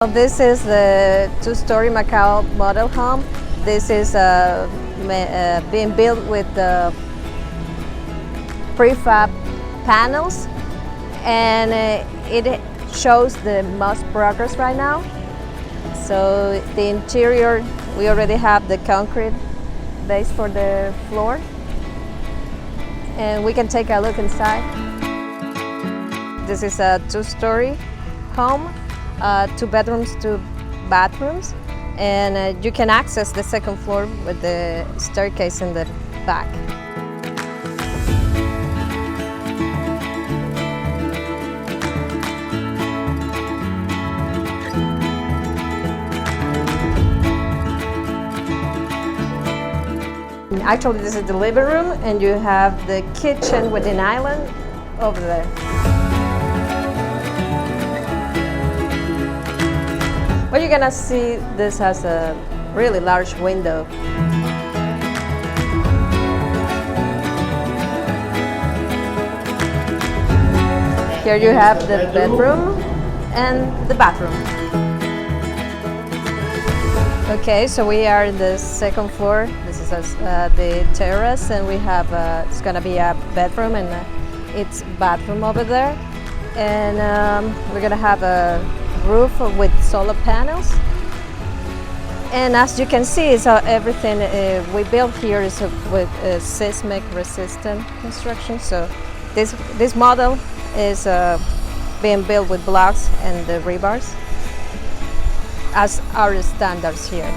This is the two-story Macau model home. This is being built with the prefab panels, and it shows the most progress right now. So the interior, we already have the concrete base for the floor, and we can take a look inside. This is a two-story home. 2 bedrooms, 2 bathrooms, and you can access the second floor with the staircase in the back. Actually, this is the living room, and you have the kitchen with an island over there. Well, you're gonna see this has a really large window. Here you have the bedroom and the bathroom. Okay, so we are in the second floor. This is the terrace, and we have it's gonna be a bedroom and its bathroom over there. And we're gonna have a roof with solar panels, and as you can see, so everything we built here is with seismic resistant construction. So this model is being built with blocks and the rebars as our standards here.